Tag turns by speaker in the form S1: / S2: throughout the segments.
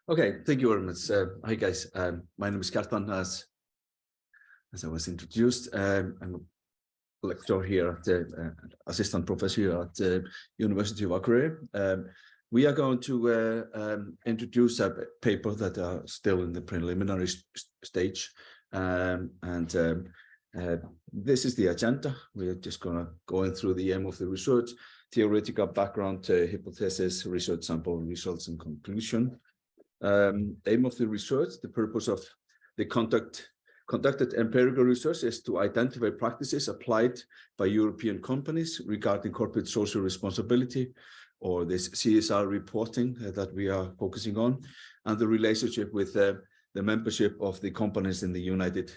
S1: Okay, thank you very much. Hi guys, my name is Kjartan, as I was introduced. I'm a lecturer here at the assistant professor here at the University of Akureyri. We are going to introduce a paper that are still in the preliminary stage. This is the agenda. We're just going to go through the aim of the research, theoretical background, hypothesis, research sample, results, and conclusion. Aim of the research, the purpose of the conducted empirical research is to identify practices applied by European companies regarding corporate social responsibility, or this CSR reporting that we are focusing on, and the relationship with the membership of the companies in the United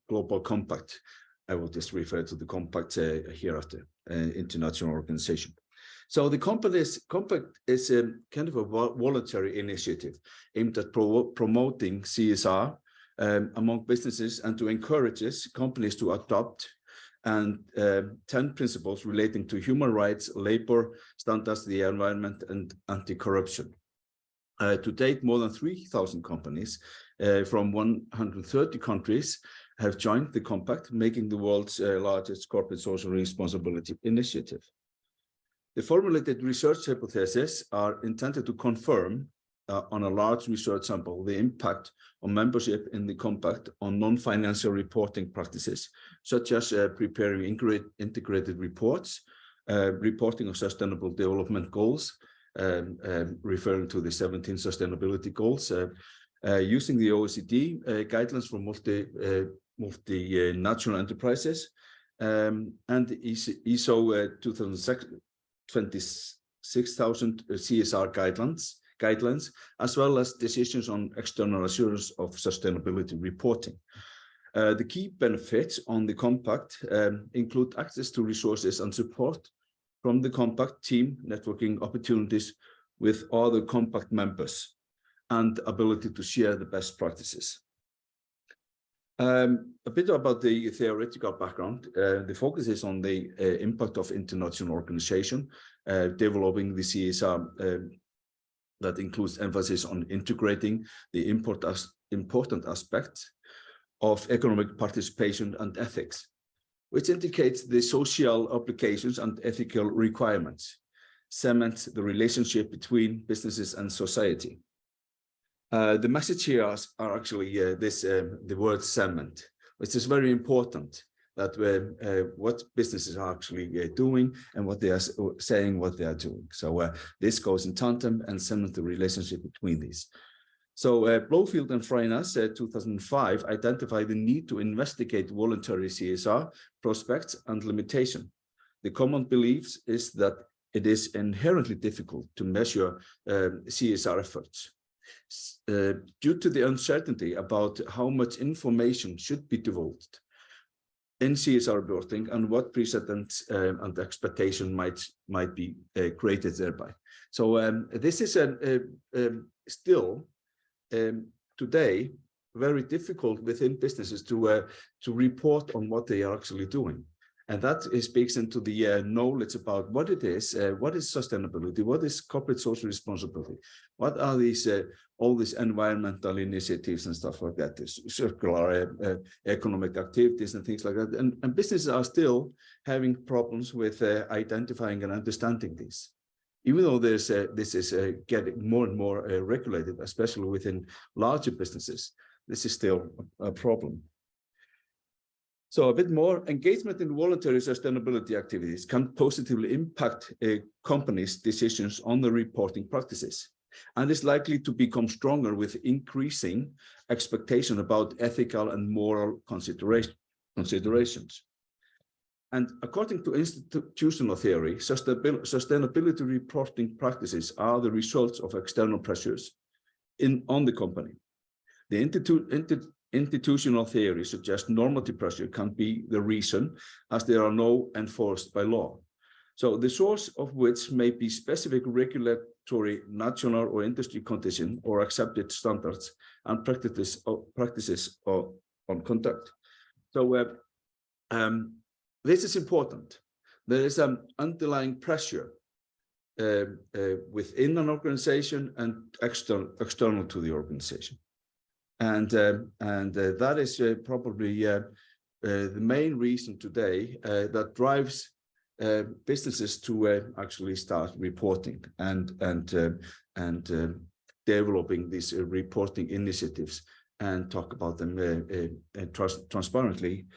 S1: Global Compact. I will just refer to the compact here at the international organization. So the compact is a kind of a voluntary initiative aimed at promoting CSR among businesses and to encourage companies to adopt 10 principles relating to human rights, labor standards, the environment, and anti-corruption. To date, more than 3,000 companies from 130 countries have joined the compact, making the world's largest corporate social responsibility initiative. The formulated research hypotheses are intended to confirm on a large research sample the impact on membership in the compact on non-financial reporting practices, such as preparing integrated reports, reporting of sustainable development goals, referring to the 17 sustainability goals, using the OECD guidelines for multinational enterprises, and ISO 26,000 CSR guidelines, as well as decisions on external assurance of sustainability reporting. The key benefits on the compact include access to resources and support from the compact team, networking opportunities with other compact members, and ability to share the best practices. A bit about the theoretical background. The focus is on the impact of international organization, developing the CSR that includes emphasis on integrating the important aspects of economic participation and ethics, which indicates the social obligations and ethical requirements, cement the relationship between businesses and society. The message here are actually the word cement, which is very important, that what businesses are actually doing and what they are saying, what they are doing. So this goes in tandem and cement the relationship between these. So Blowfield and Freinas, 2005, identified the need to investigate voluntary CSR prospects and limitation. The common belief is that it is inherently difficult to measure CSR efforts. Due to the uncertainty about how much information should be divulged in CSR reporting and what precedents and expectation might be created thereby. So this is still today very difficult within businesses to report on what they are actually doing. And that speaks into the knowledge about what it is, what is sustainability, what is corporate social responsibility, what are these all these environmental initiatives and stuff like that, circular economic activities and things like that. And businesses are still having problems with identifying and understanding these. Even though this is getting more and more regulated, especially within larger businesses, this is still a problem. So a bit more, engagement in voluntary sustainability activities can positively impact a company's decisions on the reporting practices, and is likely to become stronger with increasing expectation about ethical and moral considerations. And according to institutional theory, sustainability reporting practices are the results of external pressures on the company. The institutional theory suggests normative pressure can be the reason, as there are no enforced by law. So the source of which may be specific regulatory, national or industry condition or accepted standards and practices on conduct. So this is important. There is an underlying pressure within an organization and external to the organization. And that is probably the main reason today that drives businesses to actually start reporting and developing these reporting initiatives and talk about them transparently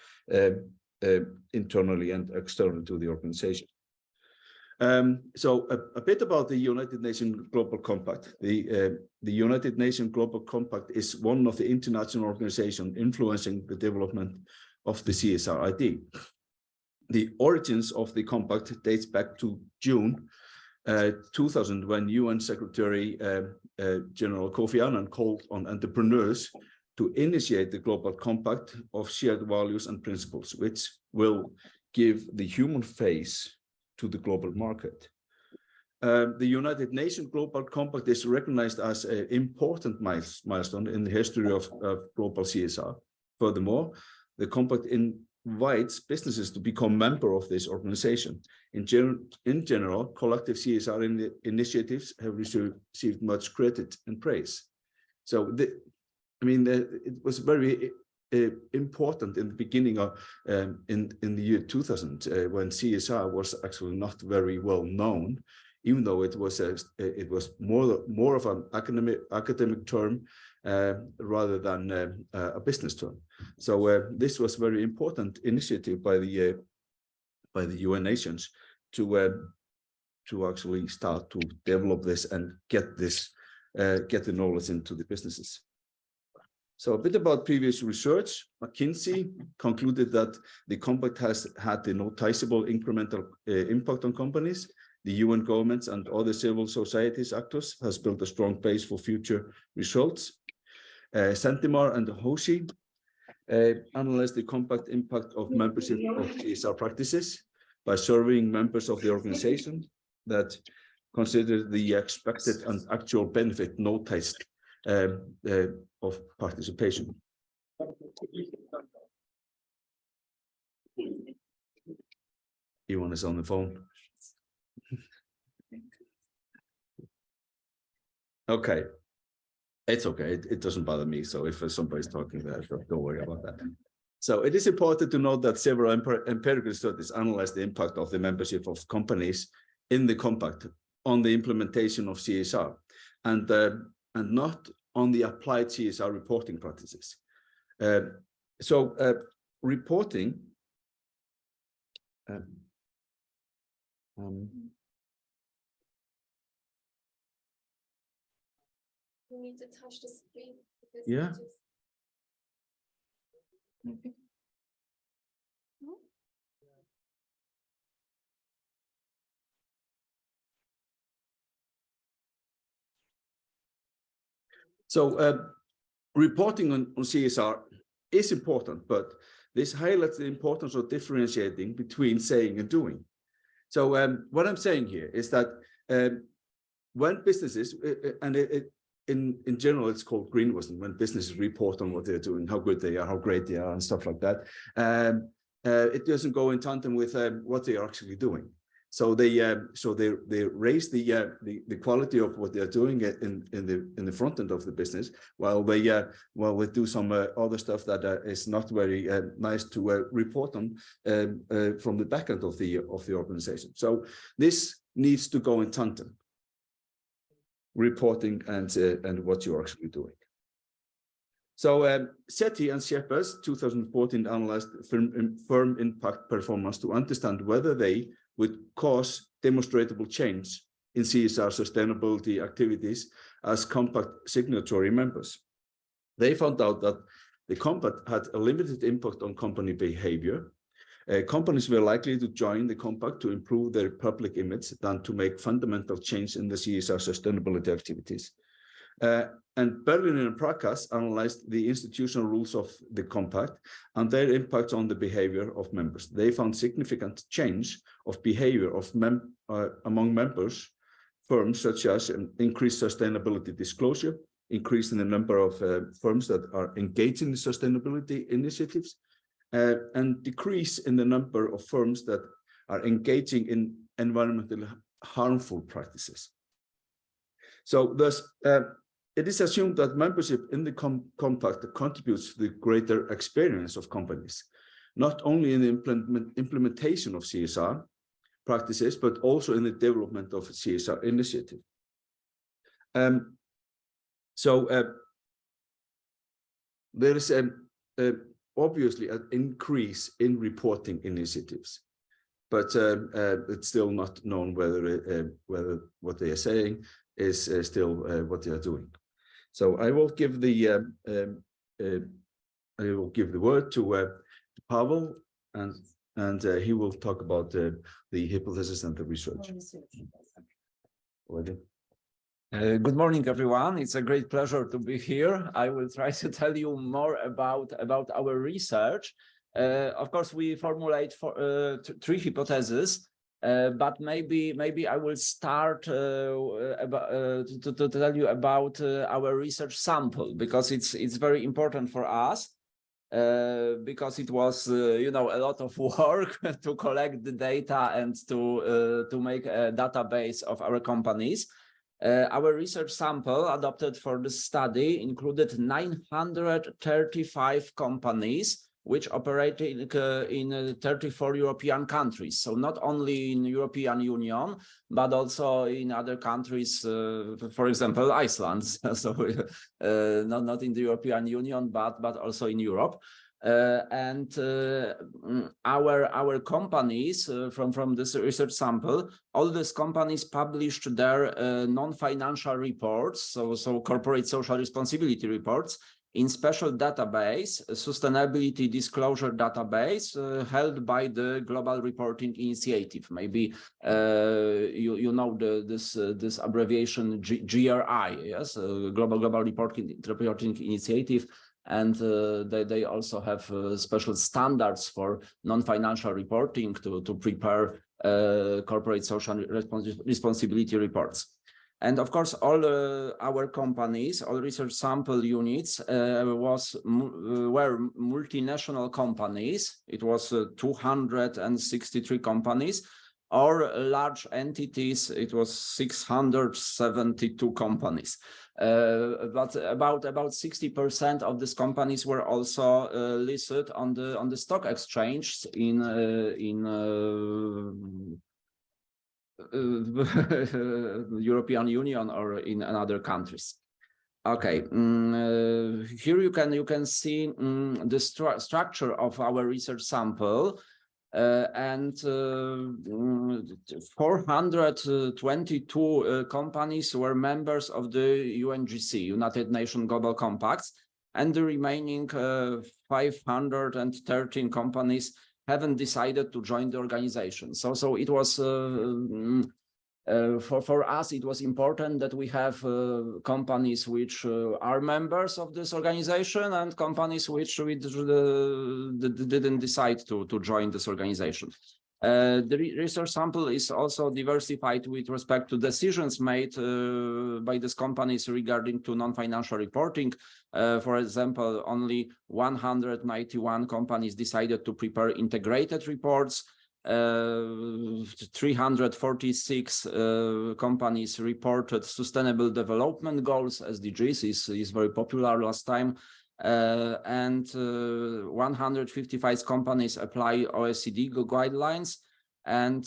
S1: internally and externally to the organization. So a bit about the United Nations Global Compact. The United Nations Global Compact is one of the international organizations influencing the development of the CSR ID. The origins of the compact dates back to June 2000, when UN Secretary General Kofi Annan called on entrepreneurs to initiate the Global Compact of shared values and principles, which will give the human face to the global market. The United Nations Global Compact is recognized as an important milestone in the history of global CSR. Furthermore, the compact invites businesses to become member of this organization. In general, collective CSR initiatives have received much credit and praise. So, it was very important in the beginning of in the year 2000 when CSR was actually not very well known, even though it was more of an academic term rather than a business term. So this was very important initiative by the UN nations to actually start to develop this and get the knowledge into the businesses. So a bit about previous research. McKinsey concluded that the compact has had a noticeable incremental impact on companies. The UN governments and other civil societies actors has built a strong base for future results. Sentimar and Hoshi analyzed the compact impact of membership of CSR practices by surveying members of the organization that considered the expected and actual benefit noticed of participation. Iwan is on the phone. Okay, it's okay. It doesn't bother me. So if somebody's talking there, don't worry about that. So it is important to note that several empirical studies analyze the impact of the membership of companies in the compact on the implementation of CSR, and not on the applied CSR reporting practices. Reporting.
S2: You need to touch the screen.
S1: Yeah. So reporting on CSR is important, but this highlights the importance of differentiating between saying and doing. So what I'm saying here is that when businesses, in general, it's called greenwashing, when businesses report on what they're doing, how good they are, how great they are, and stuff like that, it doesn't go in tandem with what they are actually doing. So they raise the quality of what they're doing in the front end of the business, while they do some other stuff that is not very nice to report on from the back end of the organization. So this needs to go in tandem, reporting and what you're actually doing. So SETI and Shepard's 2014 analyzed firm impact performance to understand whether they would cause demonstrable change in CSR sustainability activities as compact signatory members. They found out that the compact had a limited impact on company behavior. Companies were likely to join the compact to improve their public image than to make fundamental change in the CSR sustainability activities. And Berlin and Prakas analyzed the institutional rules of the compact and their impact on the behavior of members. They found significant change of behavior of among members firms, such as increased sustainability disclosure, increase in the number of firms that are engaged in sustainability initiatives, and decrease in the number of firms that are engaging in environmental harmful practices. So thus, it is assumed that membership in the compact contributes to the greater experience of companies, not only in the implementation of CSR practices, but also in the development of CSR initiative. There is obviously an increase in reporting initiatives, but it's still not known whether what they are saying is still what they are doing. So I will give the word to Paweł, and he will talk about the hypothesis and the research.
S3: Good morning, everyone. It's a great pleasure to be here. I will try to tell you more about our research. Of course, we formulate three hypotheses, but maybe I will start to tell you about our research sample, because it's very important for us. Because it was, you know, a lot of work to collect the data and to make a database of our companies. Our research sample adopted for the study included 935 companies which operate in 34 European countries. So not only in European Union, but also in other countries, for example, Iceland. So not in the European Union, but also in Europe. Our companies from this research sample, all these companies published their non-financial reports, so corporate social responsibility reports, in special database, a sustainability disclosure database held by the Global Reporting Initiative. Maybe you know this abbreviation GRI, yes, Global Reporting Initiative. And they also have special standards for non-financial reporting to prepare corporate social responsibility reports. And of course, all our companies, all research sample units were multinational companies. It was 263 companies, or large entities. It was 672 companies. But about 60% of these companies were also listed on the stock exchange in European Union or in other countries. Okay, here you can see the structure of our research sample. And 422 companies were members of the UNGC, United Nations Global Compacts, and the remaining 513 companies haven't decided to join the organization. So it was for us, it was important that we have companies which are members of this organization and companies which didn't decide to join this organization. The research sample is also diversified with respect to decisions made by these companies regarding to non-financial reporting. For example, only 191 companies decided to prepare integrated reports. 346 companies reported sustainable development goals. SDGs is very popular last time. And 155 companies apply OECD guidelines, and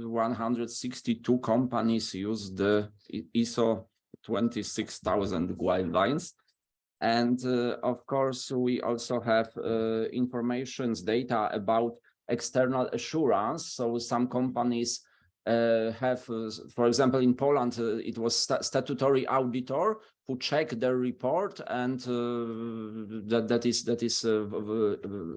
S3: 162 companies use the ISO 26000 guidelines. And of course, we also have data about external assurance. So some companies have, for example, in Poland, it was statutory auditor who checked their report, and that is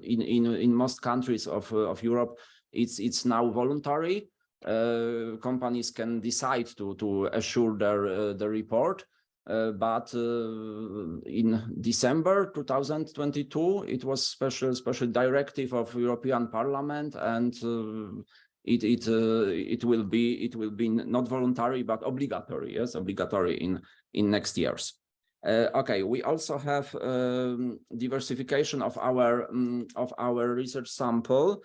S3: in most countries of Europe, it's now voluntary. Companies can decide to assure their report. But in December 2022, it was special directive of European Parliament, and it will be not voluntary but obligatory. Yes, obligatory in next years. Okay, we also have diversification of our research sample.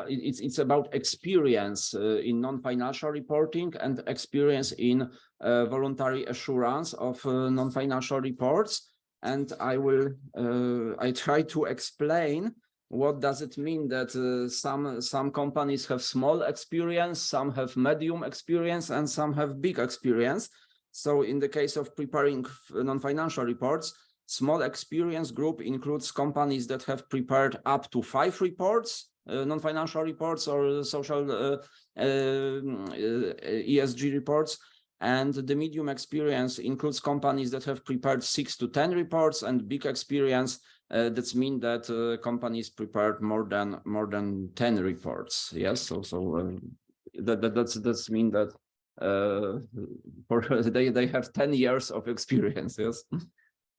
S3: it's about experience in non-financial reporting and experience in voluntary assurance of non-financial reports. And I try to explain what does it mean that some companies have small experience, some have medium experience, and some have big experience. So in the case of preparing non-financial reports, small experience group includes companies that have prepared up to 5 reports, non-financial reports or social ESG reports. And the medium experience includes companies that have prepared 6 to 10 reports, and big experience that's mean that companies prepared more than 10 reports. Yes, that's mean that they have 10 years of experience. Yes.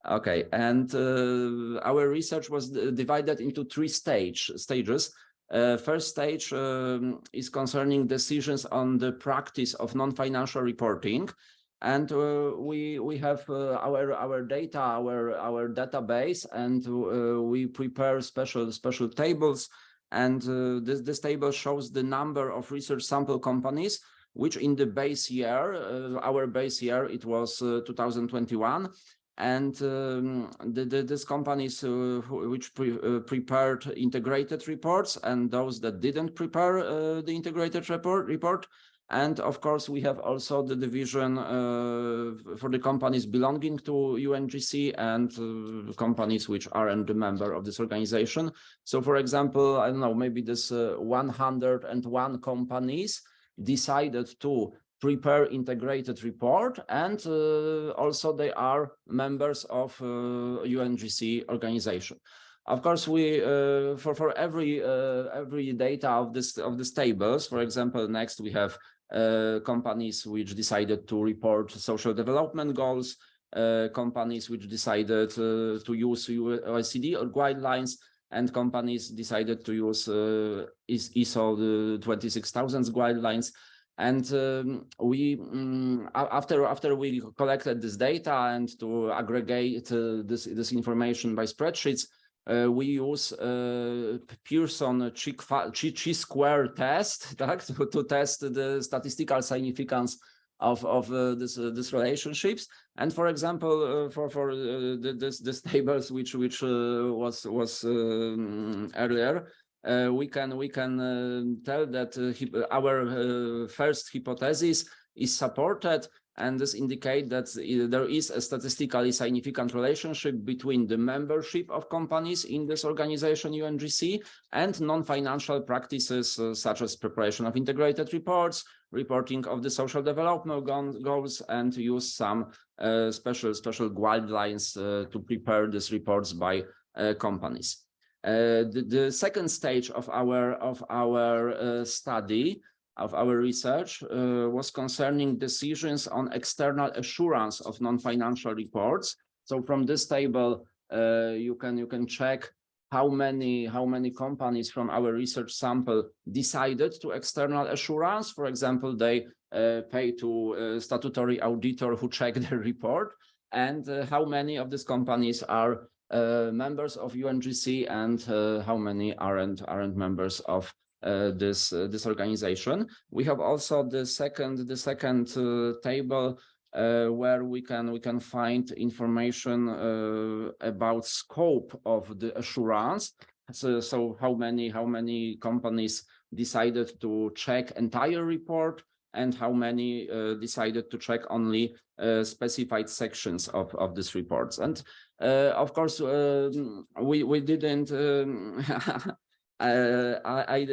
S3: Okay, and our research was divided into 3 stages. First stage is concerning decisions on the practice of non-financial reporting, and we have our data, our database, and we prepare special tables. And this table shows the number of research sample companies, which in the base year, our base year, it was 2021. And these companies which prepared integrated reports, and those that didn't prepare the integrated report. And of course, we have also the division for the companies belonging to UNGC and companies which aren't a member of this organization. So for example, I don't know, maybe this 101 companies decided to prepare integrated report, and also they are members of UNGC organization. Of course, we for every data of this tables, for example, next we have companies which decided to report social development goals, companies which decided to use OECD or guidelines, and companies decided to use ISO 26000 guidelines. And after we collected this data and to aggregate this information by spreadsheets, we use Pearson chi-square test to test the statistical significance of this relationships. And for example, for this tables which was earlier, we can tell that our first hypothesis is supported, and this indicates that there is a statistically significant relationship between the membership of companies in this organization UNGC and non-financial practices such as preparation of integrated reports, reporting of the social development goals, and use some special guidelines to prepare these reports by companies. The second stage of our study, of our research, was concerning decisions on external assurance of non-financial reports. So from this table, you can check how many companies from our research sample decided to external assurance. For example, they pay to a statutory auditor who checked their report, and how many of these companies are members of UNGC, and how many aren't members of this organization. We have also the second table where we can find information about scope of the assurance. So how many companies decided to check entire report, and how many decided to check only specified sections of these reports. And of course, we didn't. I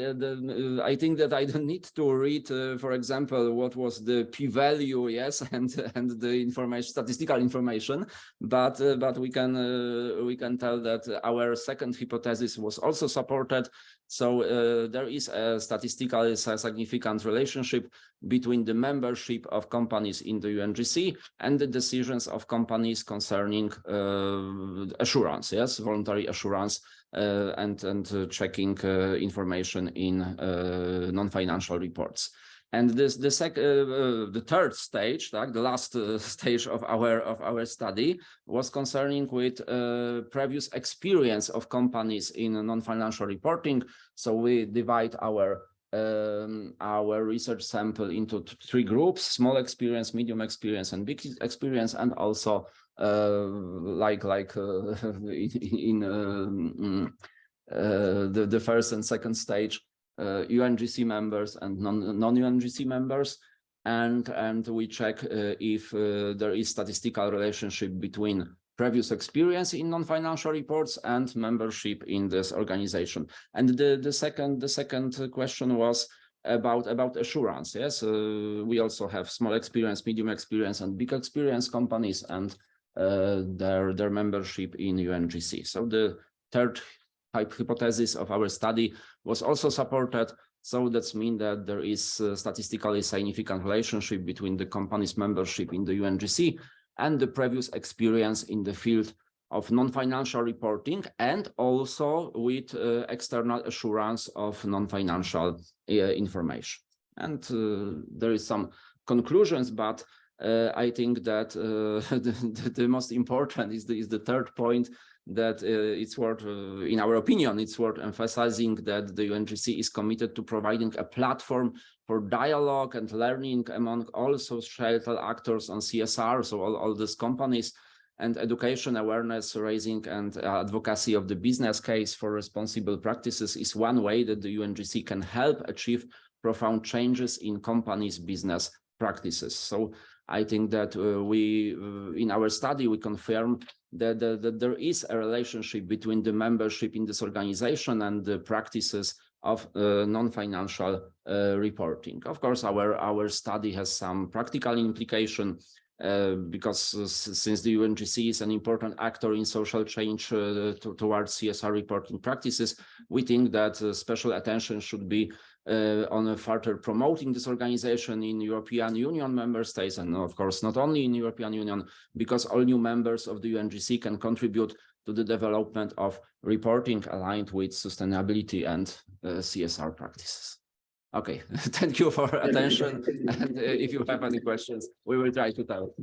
S3: think that I don't need to read, for example, what was the p-value, yes, and the information, statistical information, but we can tell that our second hypothesis was also supported. So there is a statistically significant relationship between the membership of companies in the UNGC and the decisions of companies concerning assurance, yes, voluntary assurance, and checking information in non-financial reports. And the third stage, the last stage of our study, was concerning with previous experience of companies in non-financial reporting. So we divide our research sample into three groups: small experience, medium experience, and big experience, and also the first and second stage, UNGC members and non-UNGC members, and we check if there is statistical relationship between previous experience in non-financial reports and membership in this organization. And the second question was about assurance. Yes, we also have small experience, medium experience, and big experience companies and their membership in UNGC. So the third hypothesis of our study was also supported. So that means that there is a statistically significant relationship between the company's membership in the UNGC and the previous experience in the field of non-financial reporting, and also with external assurance of non-financial information. And there is some conclusions, but I think that the most important is the third point, that it's worth, in our opinion, it's worth emphasizing that the UNGC is committed to providing a platform for dialogue and learning among all societal actors on CSR, so all these companies, and education, awareness raising, and advocacy of the business case for responsible practices is one way that the UNGC can help achieve profound changes in companies' business practices. So I think that in our study, we confirm that there is a relationship between the membership in this organization and the practices of non-financial reporting. Of course, our study has some practical implication because since the UNGC is an important actor in social change towards CSR reporting practices, we think that special attention should be on further promoting this organization in European Union member states, and of course not only in European Union, because all new members of the UNGC can contribute to the development of reporting aligned with sustainability and CSR practices. Okay, thank you for attention. And if you have any questions, we will try to tell.